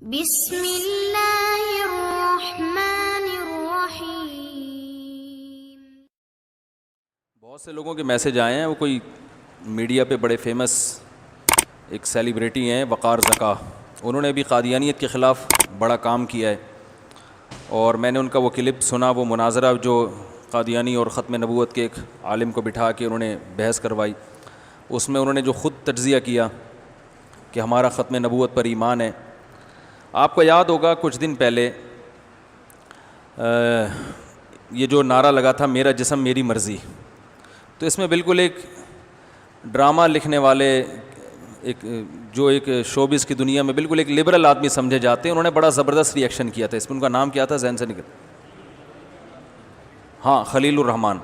بسم اللہ الرحمن الرحیم۔ بہت سے لوگوں کے میسج آئے ہیں، وہ کوئی میڈیا پہ بڑے فیمس ایک سیلیبریٹی ہیں وقار زکا، انہوں نے بھی قادیانیت کے خلاف بڑا کام کیا ہے، اور میں نے ان کا وہ کلپ سنا، وہ مناظرہ جو قادیانی اور ختم نبوت کے ایک عالم کو بٹھا کے انہوں نے بحث کروائی، اس میں انہوں نے جو خود تجزیہ کیا کہ ہمارا ختم نبوت پر ایمان ہے۔ آپ کو یاد ہوگا کچھ دن پہلے یہ جو نعرہ لگا تھا میرا جسم میری مرضی، تو اس میں بالکل ایک ڈرامہ لکھنے والے ایک شوبز کی دنیا میں بالکل ایک لبرل آدمی سمجھے جاتے ہیں، انہوں نے بڑا زبردست ری ایکشن کیا تھا۔ اس میں ان کا نام کیا تھا، ذہن سے نکل، ہاں خلیل الرحمان۔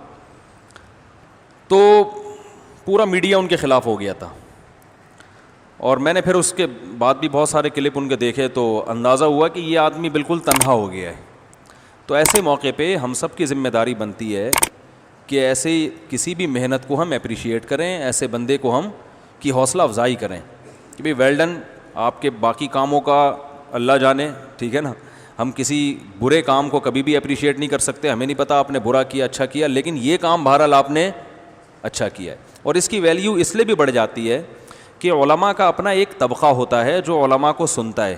تو پورا میڈیا ان کے خلاف ہو گیا تھا، اور میں نے پھر اس کے بعد بھی بہت سارے کلپ ان کے دیکھے تو اندازہ ہوا کہ یہ آدمی بالکل تنہا ہو گیا ہے۔ تو ایسے موقع پہ ہم سب کی ذمہ داری بنتی ہے کہ ایسے کسی بھی محنت کو ہم اپریشیٹ کریں، ایسے بندے کو ہم کی حوصلہ افزائی کریں کہ بھئی ویل ڈن، آپ کے باقی کاموں کا اللہ جانے، ٹھیک ہے نا، ہم کسی برے کام کو کبھی بھی اپریشیٹ نہیں کر سکتے، ہمیں نہیں پتہ آپ نے برا کیا اچھا کیا، لیکن یہ کام بہرحال آپ نے اچھا کیا ہے۔ اور اس کی ویلیو اس لیے بھی بڑھ جاتی ہے کہ علماء کا اپنا ایک طبقہ ہوتا ہے جو علماء کو سنتا ہے،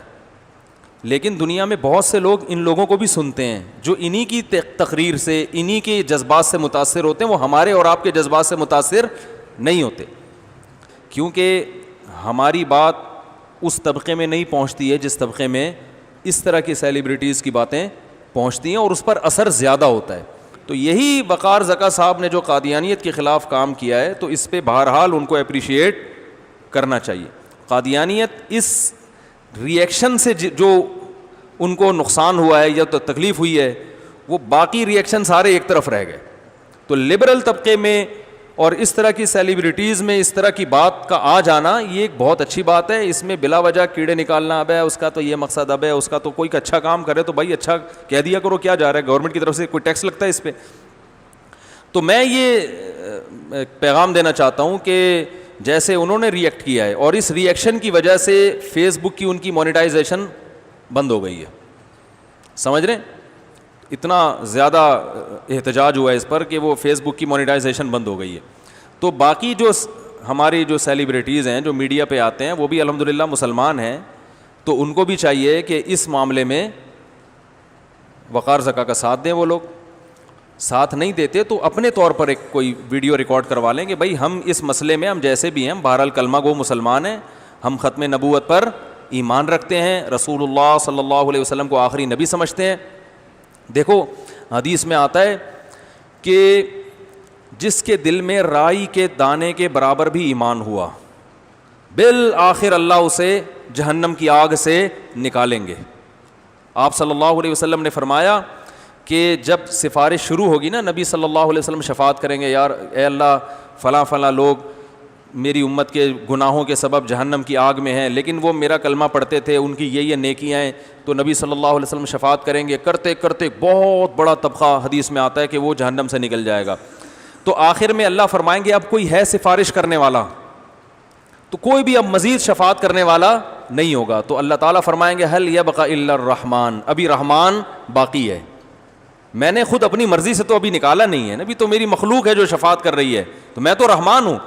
لیکن دنیا میں بہت سے لوگ ان لوگوں کو بھی سنتے ہیں جو انہی کی تقریر سے، انہی کے جذبات سے متاثر ہوتے ہیں، وہ ہمارے اور آپ کے جذبات سے متاثر نہیں ہوتے، کیونکہ ہماری بات اس طبقے میں نہیں پہنچتی ہے جس طبقے میں اس طرح کی سیلیبریٹیز کی باتیں پہنچتی ہیں، اور اس پر اثر زیادہ ہوتا ہے۔ تو یہی وقار زکا صاحب نے جو قادیانیت کے خلاف کام کیا ہے، تو اس پہ بہرحال ان کو اپریشیٹ کرنا چاہیے۔ قادیانیت اس ری ایکشن سے جو ان کو نقصان ہوا ہے یا تو تکلیف ہوئی ہے، وہ باقی ری ایکشن سارے ایک طرف رہ گئے۔ تو لبرل طبقے میں اور اس طرح کی سیلیبریٹیز میں اس طرح کی بات کا آ جانا یہ ایک بہت اچھی بات ہے، اس میں بلا وجہ کیڑے نکالنا اب ہے، اس کا تو یہ مقصد اب ہے، اس کا تو کوئی اچھا کام کرے تو بھائی اچھا کہہ دیا کرو، کیا جا رہا ہے، گورنمنٹ کی طرف سے کوئی ٹیکس لگتا ہے اس پہ۔ تو میں یہ پیغام دینا چاہتا ہوں کہ جیسے انہوں نے ری ایکٹ کیا ہے، اور اس ری ایکشن کی وجہ سے فیس بک کی ان کی مونیٹائزیشن بند ہو گئی ہے، سمجھ رہے ہیں، اتنا زیادہ احتجاج ہوا ہے اس پر کہ وہ فیس بک کی مونیٹائزیشن بند ہو گئی ہے۔ تو باقی جو ہماری جو سیلیبریٹیز ہیں جو میڈیا پہ آتے ہیں وہ بھی الحمدللہ مسلمان ہیں، تو ان کو بھی چاہیے کہ اس معاملے میں وقار زکا کا ساتھ دیں۔ وہ لوگ ساتھ نہیں دیتے تو اپنے طور پر ایک کوئی ویڈیو ریکارڈ کروا لیں کہ بھائی ہم اس مسئلے میں ہم جیسے بھی ہیں بہرحال کلمہ گو مسلمان ہیں، ہم ختم نبوت پر ایمان رکھتے ہیں، رسول اللہ صلی اللہ علیہ وسلم کو آخری نبی سمجھتے ہیں۔ دیکھو حدیث میں آتا ہے کہ جس کے دل میں رائی کے دانے کے برابر بھی ایمان ہوا، بالآخر اللہ اسے جہنم کی آگ سے نکالیں گے۔ آپ صلی اللہ علیہ وسلم نے فرمایا کہ جب سفارش شروع ہوگی نا، نبی صلی اللہ علیہ وسلم شفاعت کریں گے، یار اے اللہ فلاں فلاں لوگ میری امت کے گناہوں کے سبب جہنم کی آگ میں ہیں، لیکن وہ میرا کلمہ پڑھتے تھے، ان کی یہ نیکیاں ہیں، تو نبی صلی اللہ علیہ وسلم شفاعت کریں گے، کرتے کرتے بہت بڑا طبقہ حدیث میں آتا ہے کہ وہ جہنم سے نکل جائے گا۔ تو آخر میں اللہ فرمائیں گے اب کوئی ہے سفارش کرنے والا، تو کوئی بھی اب مزید شفاعت کرنے والا نہیں ہوگا، تو اللہ تعالیٰ فرمائیں گے هل يبقى الا الرحمن، ابھی رحمان باقی ہے، میں نے خود اپنی مرضی سے تو ابھی نکالا نہیں ہے، ابھی تو میری مخلوق ہے جو شفاعت کر رہی ہے، تو میں تو رحمان ہوں۔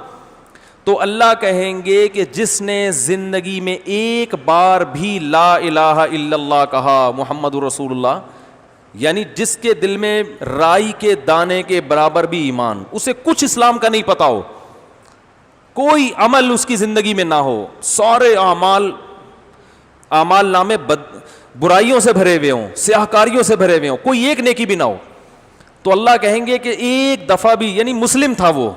تو اللہ کہیں گے کہ جس نے زندگی میں ایک بار بھی لا الہ الا اللہ کہا، محمد رسول اللہ، یعنی جس کے دل میں رائی کے دانے کے برابر بھی ایمان، اسے کچھ اسلام کا نہیں پتا ہو، کوئی عمل اس کی زندگی میں نہ ہو، سارے اعمال نامے برائیوں سے بھرے ہوئے ہوں، سیاہکاریوں سے بھرے ہوئے ہوں، کوئی ایک نیکی بھی نہ ہو، تو اللہ کہیں گے کہ ایک دفعہ بھی، یعنی مسلم تھا وہ،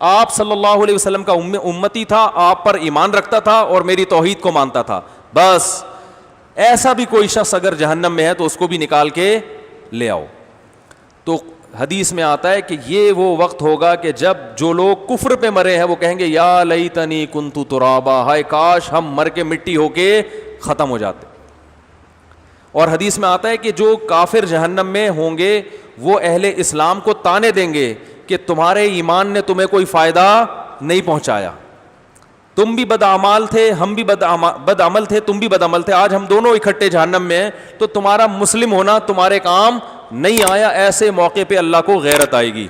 آپ صلی اللہ علیہ وسلم کا امتی تھا، آپ پر ایمان رکھتا تھا اور میری توحید کو مانتا تھا، بس ایسا بھی کوئی شخص اگر جہنم میں ہے تو اس کو بھی نکال کے لے آؤ۔ تو حدیث میں آتا ہے کہ یہ وہ وقت ہوگا کہ جب جو لوگ کفر پہ مرے ہیں وہ کہیں گے یا لیتنی کنت ترابا، ہائے کاش ہم مر کے مٹی ہو کے ختم ہو جاتے۔ اور حدیث میں آتا ہے کہ جو کافر جہنم میں ہوں گے وہ اہل اسلام کو تانے دیں گے کہ تمہارے ایمان نے تمہیں کوئی فائدہ نہیں پہنچایا، تم بھی بدعمال تھے, ہم بھی بدعمل تھے, تم بھی بدعمل تھے, آج ہم دونوں اکٹھے جہنم میں ہیں, تو تمہارا مسلم ہونا تمہارے کام نہیں آیا. ایسے موقع پہ اللہ کو غیرت آئے گی.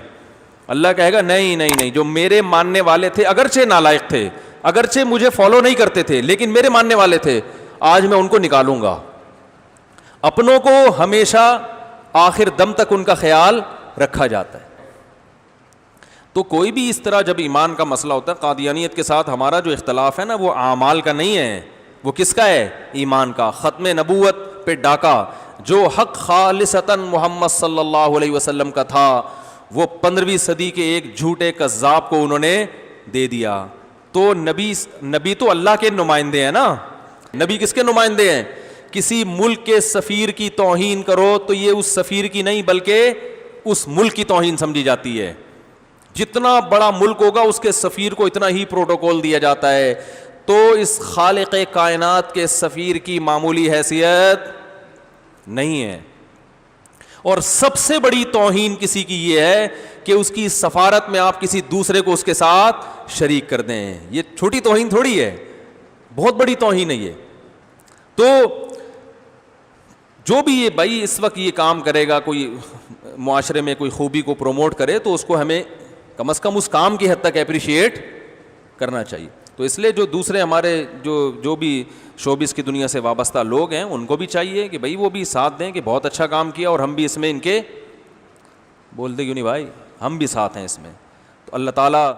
اللہ کہے گا نہیں نہیں نہیں, جو میرے ماننے والے تھے, اگرچہ نالائق تھے, اگرچہ مجھے فالو نہیں کرتے تھے, لیکن میرے ماننے والے تھے, آج میں ان کو نکالوں گا. اپنوں کو ہمیشہ آخر دم تک ان کا خیال رکھا جاتا ہے. تو کوئی بھی اس طرح جب ایمان کا مسئلہ ہوتا ہے, قادیانیت کے ساتھ ہمارا جو اختلاف ہے نا, وہ اعمال کا نہیں ہے, وہ کس کا ہے؟ ایمان کا. ختم نبوت پہ ڈاکہ جو حق خالصتاً محمد صلی اللہ علیہ وسلم کا تھا, وہ 15ویں صدی کے ایک جھوٹے کذاب کو انہوں نے دے دیا. تو نبی تو اللہ کے نمائندے ہیں نا. نبی کس کے نمائندے ہیں؟ کسی ملک کے سفیر کی توہین کرو تو یہ اس سفیر کی نہیں بلکہ اس ملک کی توہین سمجھی جاتی ہے. جتنا بڑا ملک ہوگا اس کے سفیر کو اتنا ہی پروٹوکول دیا جاتا ہے. تو اس خالق کائنات کے سفیر کی معمولی حیثیت نہیں ہے. اور سب سے بڑی توہین کسی کی یہ ہے کہ اس کی سفارت میں آپ کسی دوسرے کو اس کے ساتھ شریک کر دیں. یہ چھوٹی توہین تھوڑی ہے, بہت بڑی توہین ہے یہ. تو جو بھی یہ بھائی اس وقت یہ کام کرے گا, کوئی معاشرے میں کوئی خوبی کو پروموٹ کرے, تو اس کو ہمیں کم از کم اس کام کی حد تک اپریشیٹ کرنا چاہیے. تو اس لیے جو دوسرے ہمارے جو بھی شوبز کی دنیا سے وابستہ لوگ ہیں, ان کو بھی چاہیے کہ بھائی وہ بھی ساتھ دیں کہ بہت اچھا کام کیا, اور ہم بھی اس میں ان کے بولتے کیوں نہیں بھائی, ہم بھی ساتھ ہیں اس میں. تو اللہ تعالیٰ